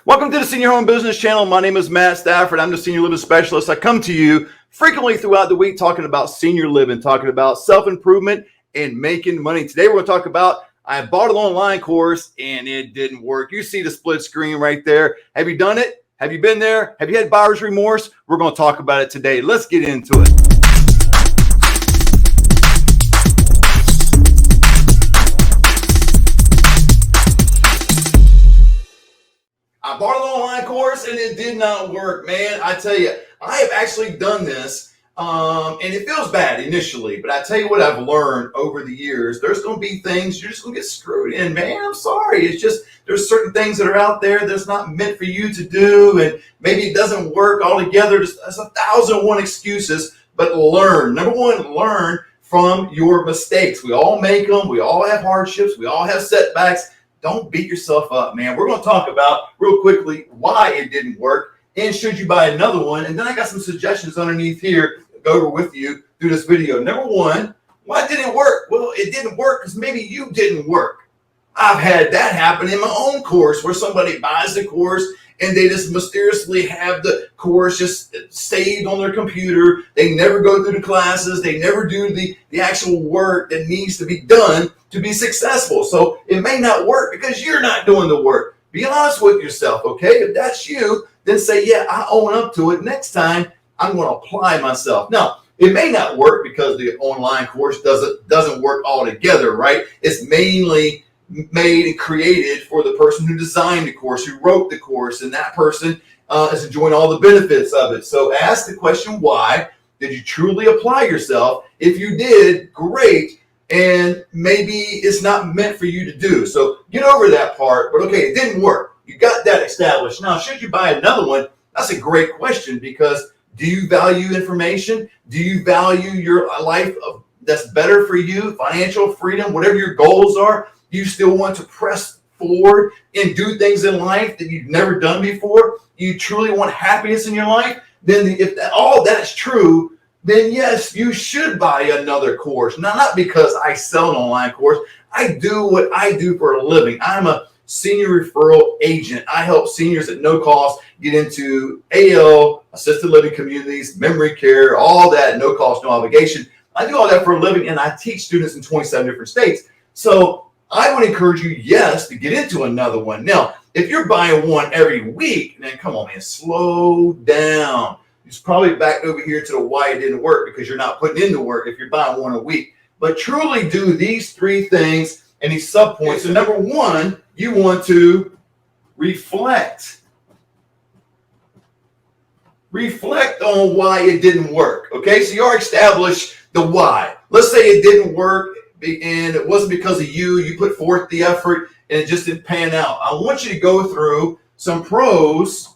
Welcome to the Senior Home Business Channel. My name is Matt Stafford. I'm the Senior Living Specialist. I come to you frequently throughout the week talking about senior living, talking about self-improvement and making money. Today we're going to talk about I bought an online course and it didn't work. You see the split screen right there. Have you done it? Have you been there? Have you had buyer's remorse? We're going to talk about it today. Let's get into it. I bought an online course and it did not work, man. I tell you, I have actually done this and it feels bad initially, but I tell you what I've learned over the years, there's going to be things you're just going to get screwed in, man. I'm sorry. It's just, there's certain things that are out there that's not meant for you to do, and maybe it doesn't work altogether. There's 1,001 excuses, but learn. Number one, learn from your mistakes. We all make them. We all have hardships. We all have setbacks. Don't beat yourself up, man. We're going to talk about real quickly why it didn't work and should you buy another one. And then I got some suggestions underneath here to go over with you through this video. Number one, why didn't it work? Well, it didn't work because maybe you didn't work. I've had that happen in my own course where somebody buys the course and they just mysteriously have the course just saved on their computer. They never go through the classes. They never do the actual work that needs to be done to be successful. So it may not work because you're not doing the work. Be honest with yourself, okay? If that's you, then say, yeah, I own up to it. Next time, I'm going to apply myself. Now, it may not work because the online course doesn't work altogether, right? It's mainly made and created for the person who designed the course, who wrote the course, and that person is enjoying all the benefits of it. So ask the question, why? Did you truly apply yourself? If you did, great. And maybe it's not meant for you to do. So get over that part. But okay, it didn't work. You got that established. Now, should you buy another one? That's a great question, because do you value information? Do you value your life that's better for you, financial freedom, whatever your goals are? Do you still want to press forward and do things in life that you've never done before? You truly want happiness in your life? Then if all that is true, then yes, you should buy another course. Now, not because I sell an online course. I do what I do for a living. I'm a senior referral agent. I help seniors at no cost get into AL, assisted living communities, memory care, all that, no cost, no obligation. I do all that for a living, and I teach students in 27 different states. So I would encourage you, yes, to get into another one. Now, if you're buying one every week, then come on, man, slow down. It's probably back over here to the why it didn't work, because you're not putting in the work if you're buying one a week. But truly do these three things and these subpoints. So number one, you want to reflect. Reflect on why it didn't work. Okay, so you already established the why. Let's say it didn't work and it wasn't because of you. You put forth the effort and it just didn't pan out. I want you to go through some pros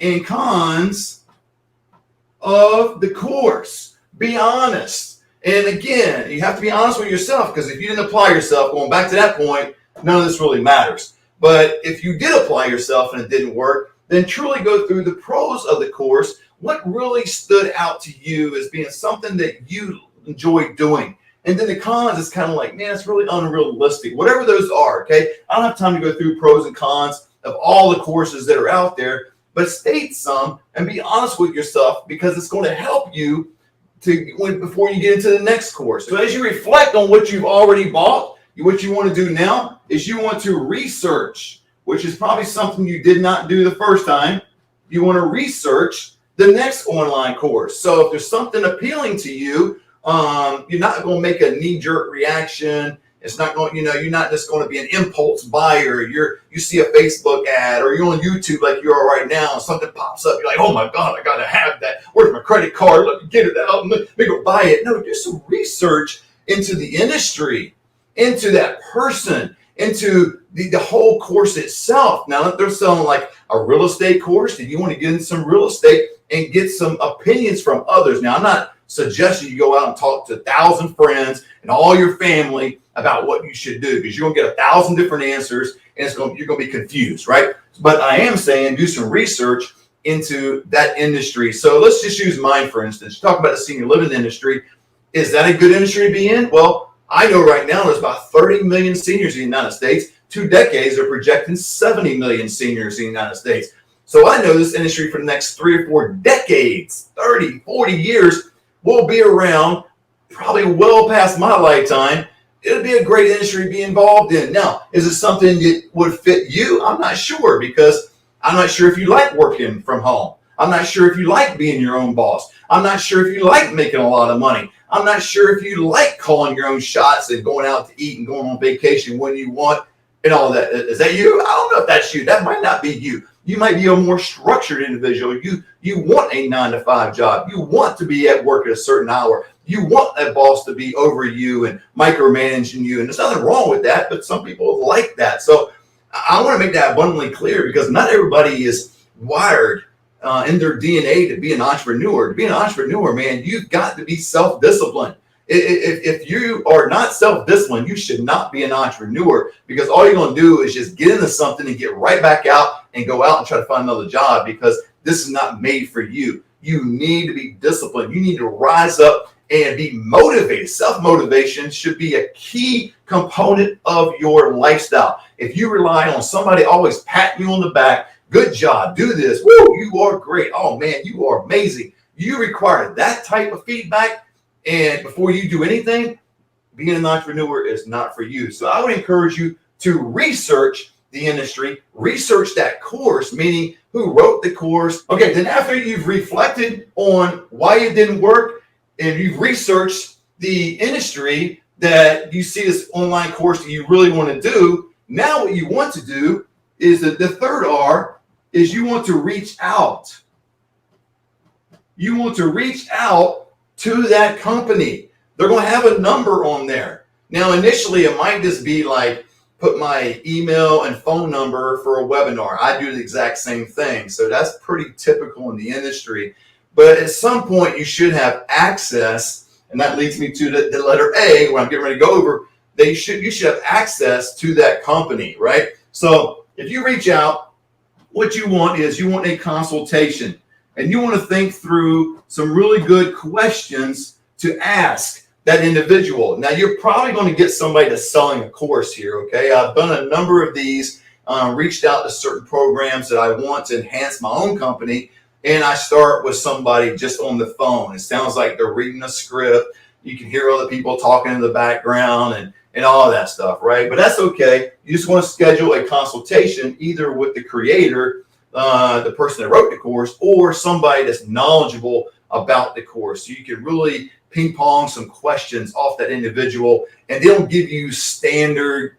and cons of the course. Be honest. And again, you have to be honest with yourself, because if you didn't apply yourself, going back to that point, none of this really matters. But if you did apply yourself and it didn't work, then truly go through the pros of the course. What really stood out to you as being something that you enjoy doing? And then the cons is kind of like, man, it's really unrealistic. Whatever those are, okay? I don't have time to go through pros and cons of all the courses that are out there, but state some and be honest with yourself, because it's going to help you before you get into the next course. So as you reflect on what you've already bought, what you want to do now is you want to research, which is probably something you did not do the first time. You want to research the next online course. So if there's something appealing to you, you're not going to make a knee-jerk reaction. It's not going, you're not just going to be an impulse buyer. You see a Facebook ad, or you're on YouTube like you are right now, and something pops up. You're like, oh my God, I got to have that. Where's my credit card? Let me get it out and let me go buy it. No, do some research into the industry, into that person, into the whole course itself. Now, if they're selling like a real estate course, then you want to get into some real estate and get some opinions from others. Now, I'm not suggesting you go out and talk to 1,000 friends and all your family about what you should do, because you're going to get 1,000 different answers and you're going to be confused, right? But I am saying do some research into that industry. So let's just use mine, for instance. Talk about the senior living industry. Is that a good industry to be in? Well, I know right now there's about 30 million seniors in the United States. 2 decades, they're projecting 70 million seniors in the United States. So I know this industry for the next 3 or 4 decades, 30, 40 years, will be around, probably well past my lifetime. It'll be a great industry to be involved in. Now, is it something that would fit you? I'm not sure, because I'm not sure if you like working from home. I'm not sure if you like being your own boss. I'm not sure if you like making a lot of money. I'm not sure if you like calling your own shots and going out to eat and going on vacation when you want and all that. Is that you? I don't know if that's you. That might not be you. You might be a more structured individual. You want a 9-to-5 job. You want to be at work at a certain hour. You want that boss to be over you and micromanaging you. And there's nothing wrong with that, but some people like that. So I want to make that abundantly clear, because not everybody is wired in their DNA to be an entrepreneur. To be an entrepreneur, man, you've got to be self-disciplined. If you are not self-disciplined, you should not be an entrepreneur, because all you're going to do is just get into something and get right back out and go out and try to find another job, because this is not made for you. You need to be disciplined. You need to rise up and be motivated. Self-motivation should be a key component of your lifestyle. If you rely on somebody always patting you on the back, good job, do this, woo, you are great, oh man, you are amazing. You require that type of feedback, and before you do anything, being an entrepreneur is not for you. So I would encourage you to research the industry, research that course, meaning who wrote the course. Okay, then after you've reflected on why it didn't work and you've researched the industry that you see this online course that you really want to do, now what you want to do is that the third R is you want to reach out. You want to reach out to that company. They're going to have a number on there. Now, initially, it might just be like, put my email and phone number for a webinar. I do the exact same thing. So that's pretty typical in the industry. But at some point, you should have access, and that leads me to the letter A, where I'm getting ready to go over. You should have access to that company, right? So if you reach out, what you want is you want a consultation, and you want to think through some really good questions to ask that individual. Now, you're probably going to get somebody that's selling a course here, okay? I've done a number of these, reached out to certain programs that I want to enhance my own company, and I start with somebody just on the phone. It sounds like they're reading a script. You can hear other people talking in the background and all of that stuff, right? But that's okay. You just want to schedule a consultation either with the creator, the person that wrote the course, or somebody that's knowledgeable about the course. So you can really ping pong some questions off that individual, and they'll give you standard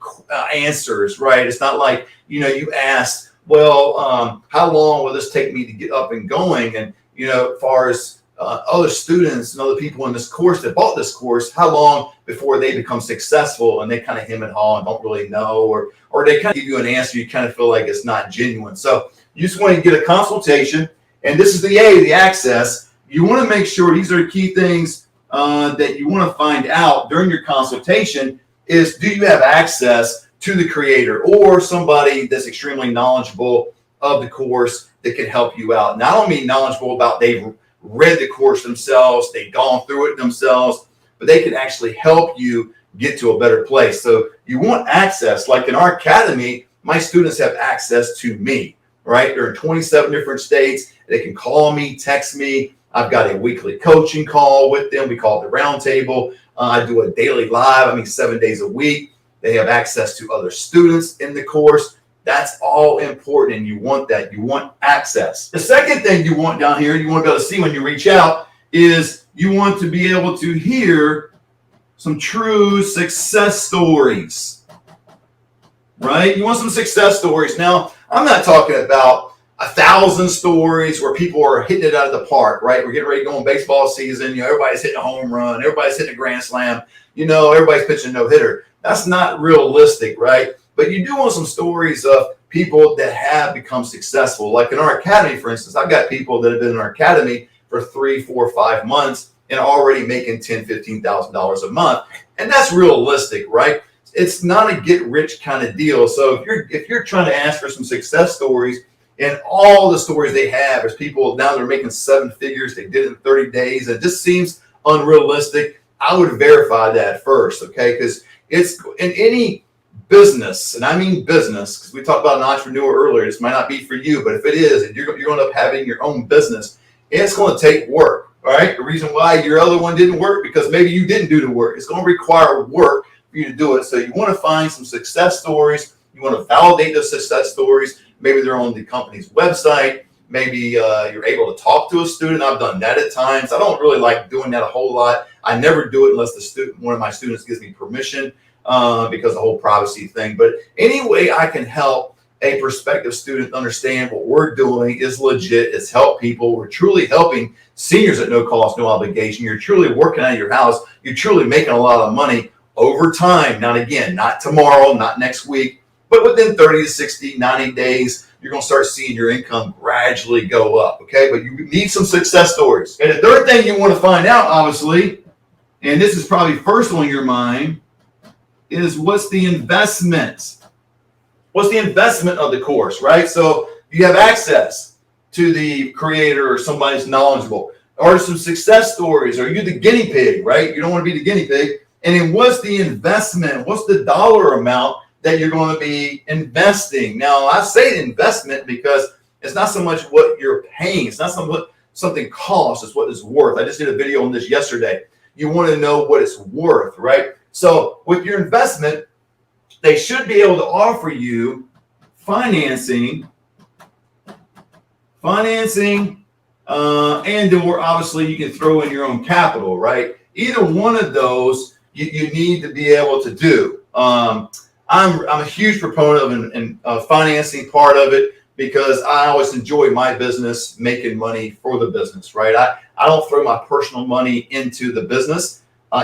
answers, right? It's not like, you asked, well, how long will this take me to get up and going? And, as far as other students and other people in this course that bought this course, how long before they become successful? And they kind of hem and haw and don't really know, or they kind of give you an answer you kind of feel like it's not genuine. So you just want to get a consultation, and this is the A, the access. You want to make sure these are key things that you want to find out during your consultation is, do you have access to the creator or somebody that's extremely knowledgeable of the course that can help you out? And I don't mean knowledgeable about they've read the course themselves, they've gone through it themselves, but they can actually help you get to a better place. So you want access. Like in our academy, my students have access to me, right? They're in 27 different states. They can call me, text me. I've got a weekly coaching call with them. We call it the roundtable. I do a daily live, 7 days a week. They have access to other students in the course. That's all important, and you want that. You want access. The second thing you want down here, you want to be able to see when you reach out, is you want to be able to hear some true success stories, right? You want some success stories. Now, I'm not talking about 1,000 stories where people are hitting it out of the park, right? We're getting ready to go on baseball season. Everybody's hitting a home run. Everybody's hitting a grand slam. Everybody's pitching a no-hitter. That's not realistic, right? But you do want some stories of people that have become successful. Like in our academy, for instance, I've got people that have been in our academy for 3, 4, 5 months and already making $10,000, $15,000 a month. And that's realistic, right? It's not a get-rich kind of deal. So if you're trying to ask for some success stories, and all the stories they have is people now they're making 7 figures, they did it in 30 days, it just seems unrealistic, I would verify that first, okay? Because it's in any business, and I mean business, because we talked about an entrepreneur earlier. This might not be for you, but if it is, and you're going to end up having your own business, it's going to take work. All right. The reason why your other one didn't work, because maybe you didn't do the work. It's going to require work for you to do it. So you want to find some success stories. You want to validate those success stories. Maybe they're on the company's website. Maybe you're able to talk to a student. I've done that at times. I don't really like doing that a whole lot. I never do it unless one of my students gives me permission, because of the whole privacy thing. But any way I can help a prospective student understand what we're doing is legit. It's help people. We're truly helping seniors at no cost, no obligation. You're truly working out of your house. You're truly making a lot of money over time. Now, again, not tomorrow, not next week, but within 30 to 60, 90 days, you're going to start seeing your income gradually go up. Okay. But you need some success stories. And the third thing you want to find out, obviously, and this is probably first on your mind, is what's the investment? What's the investment of the course, right? So you have access to the creator or somebody who's knowledgeable, or some success stories, or you're the guinea pig, right? You don't want to be the guinea pig. And then what's the investment? What's the dollar amount that you're going to be investing? Now, I say investment because it's not so much what you're paying. It's not something costs. It's what it's worth. I just did a video on this yesterday. You want to know what it's worth, right? So with your investment, they should be able to offer you financing, and or obviously you can throw in your own capital, right? Either one of those you need to be able to do. I'm a huge proponent of financing part of it, because I always enjoy my business making money for the business, right? I don't throw my personal money into the business.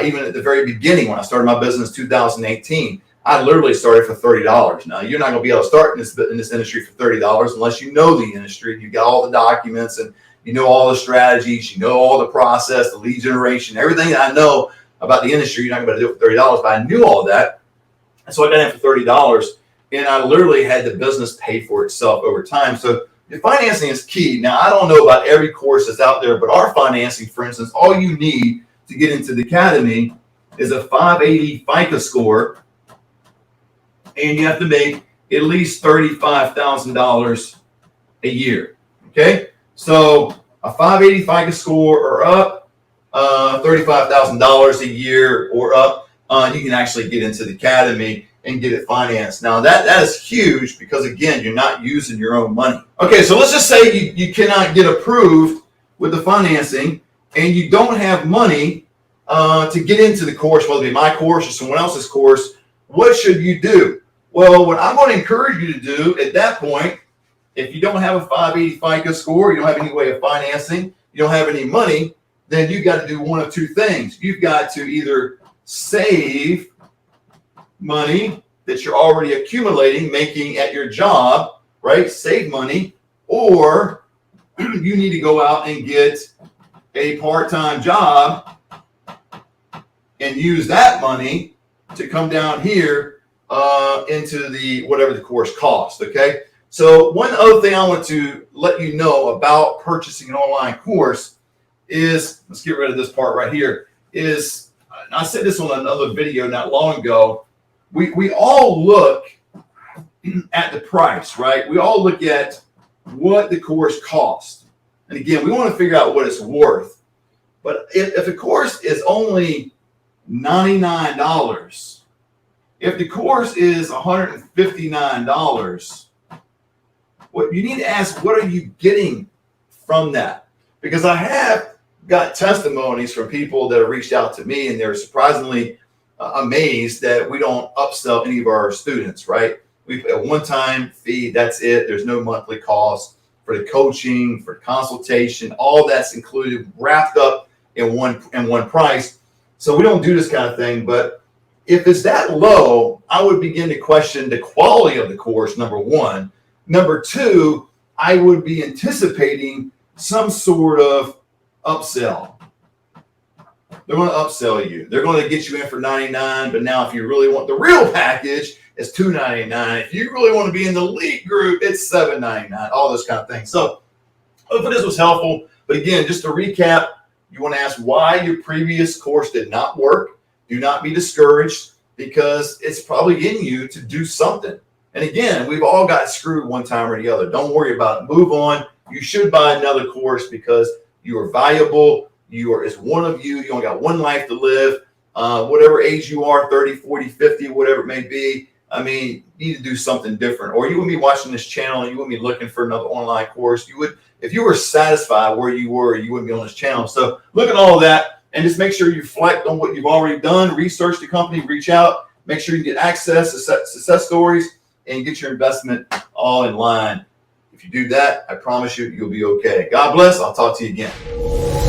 Even at the very beginning, when I started my business in 2018, I literally started for $30. Now, you're not going to be able to start in this industry for $30 unless you know the industry. You got all the documents, and you know all the strategies, you know all the process, the lead generation, everything that I know about the industry. You're not going to do it for $30, but I knew all that. And so I got in for $30, and I literally had the business pay for itself over time. So the financing is key. Now, I don't know about every course that's out there, but our financing, for instance, all you need to get into the academy is a 580 FICO score, and you have to make at least $35,000 a year. Okay, so a 580 FICO score or up, $35,000 a year or up, you can actually get into the academy and get it financed. Now that is huge, because again, you're not using your own money. Okay, so let's just say you cannot get approved with the financing, and you don't have money to get into the course, whether it be my course or someone else's course. What should you do? Well, what I'm going to encourage you to do at that point, if you don't have a 580 FICO score, you don't have any way of financing, you don't have any money, then you've got to do one of two things. You've got to either save money that you're already accumulating, making at your job, right? Save money, or you need to go out and get a part-time job and use that money to come down here into the whatever the course costs. Okay, so one other thing I want to let you know about purchasing an online course is, let's get rid of this part right here, is, I said this on another video not long ago, we all look at the price, right? We all look at what the course costs, and again, we want to figure out what it's worth. But if the course is only $99, if the course is $159, what you need to ask, what are you getting from that? Because I have got testimonies from people that have reached out to me, and they're surprisingly amazed that we don't upsell any of our students, right? We pay a one-time fee, that's it. There's no monthly cost for the coaching, for consultation, all that's included, wrapped up in one price. So we don't do this kind of thing. But if it's that low, I would begin to question the quality of the course, number one. Number two, I would be anticipating some sort of upsell. They're going to upsell you. They're going to get you in for $99, but now if you really want the real package, it's $299. If you really want to be in the elite group, it's $799, all those kind of things. So hopefully this was helpful. But again, just to recap, you want to ask why your previous course did not work. Do not be discouraged. because it's probably getting you to do something. And again, we've all got screwed one time or the other. Don't worry about it. Move on. You should buy another course because you are valuable. It's one of you. You only got one life to live. Whatever age you are, 30, 40, 50, whatever it may be. I mean, you need to do something different. Or you wouldn't be watching this channel and you wouldn't be looking for another online course. You would, if you were satisfied where you were, you wouldn't be on this channel. So look at all of that and just make sure you reflect on what you've already done. Research the company, reach out, make sure you get access to success stories, and get your investment all in line. If you do that, I promise you, you'll be okay. God bless. I'll talk to you again.